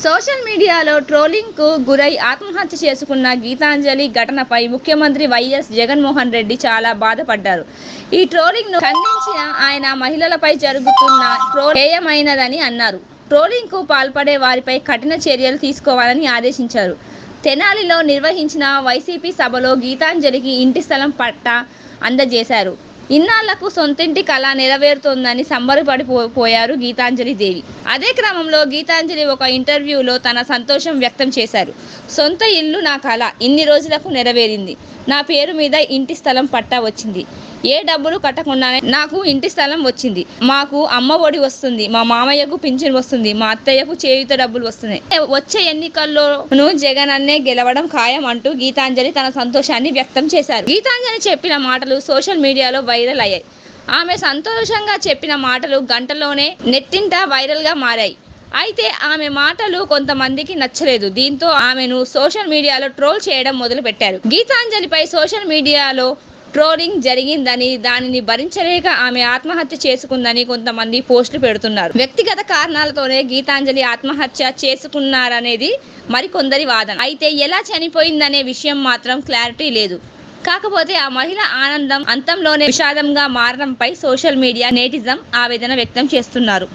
Social మీడియాలో ట్రోలింగ్కు గురై ఆత్మహత్య చేసుకున్న గీతాంజలి ఘటనపై ముఖ్యమంత్రి వైఎస్ జగన్మోహన్ రెడ్డి చాలా బాధపడ్డారు. ఈ ట్రోలింగ్ను ఖండించిన ఆయన మహిళలపై జరుగుతున్న ట్రోలింగ్ హేయమైనదని అన్నారు. ట్రోలింగ్కు పాల్పడే వారిపై కఠిన చర్యలు తీసుకోవాలని ఆదేశించారు. తెనాలిలో నిర్వహించిన వైసీపీ సభలో గీతాంజలికి ఇంటి స్థలం పట్టా అందజేశారు. ఇన్నాళ్లకు సొంతింటి కళ నెరవేరుతోందని సంబరపడిపోయారు గీతాంజలి దేవి. అదే క్రమంలో గీతాంజలి ఒక ఇంటర్వ్యూలో తన సంతోషం వ్యక్తం చేశారు. సొంత ఇల్లు నా కళ ఇన్ని రోజులకు నెరవేరింది. నా పేరు మీద ఇంటి స్థలం పట్టా వచ్చింది. ఏ డబ్బులు కట్టకుండానే నాకు ఇంటి స్థలం వచ్చింది. మాకు అమ్మ ఒడి వస్తుంది. మా మామయ్యకు పింఛన్ వస్తుంది. మా అత్తయ్యకు చేయూత డబ్బులు వస్తున్నాయి. వచ్చే ఎన్నికల్లోనూ జగన్ అన్నే గెలవడం ఖాయం అంటూ గీతాంజలి తన సంతోషాన్ని వ్యక్తం చేశారు. గీతాంజలి చెప్పిన మాటలు సోషల్ మీడియాలో వైరల్ అయ్యాయి. ఆమె సంతోషంగా చెప్పిన మాటలు గంటలోనే నెట్టింట వైరల్గా మారాయి. అయితే ఆమె మాటలు కొంతమందికి నచ్చలేదు. దీంతో ఆమెను సోషల్ మీడియాలో ట్రోల్ చేయడం మొదలుపెట్టారు. గీతాంజలిపై సోషల్ మీడియాలో ట్రోలింగ్ జరిగిందని, దానిని భరించలేక ఆమె ఆత్మహత్య చేసుకుందని కొంతమంది పోస్టులు పెడుతున్నారు. వ్యక్తిగత కారణాలతోనే గీతాంజలి ఆత్మహత్య చేసుకున్నారనేది మరికొందరి వాదన. అయితే ఎలా చనిపోయిందనే విషయం మాత్రం క్లారిటీ లేదు. కాకపోతే ఆ మహిళ ఆనందం అంతంలోనే విషాదంగా మారడంపై సోషల్ మీడియా నెటిజం ఆవేదన వ్యక్తం చేస్తున్నారు.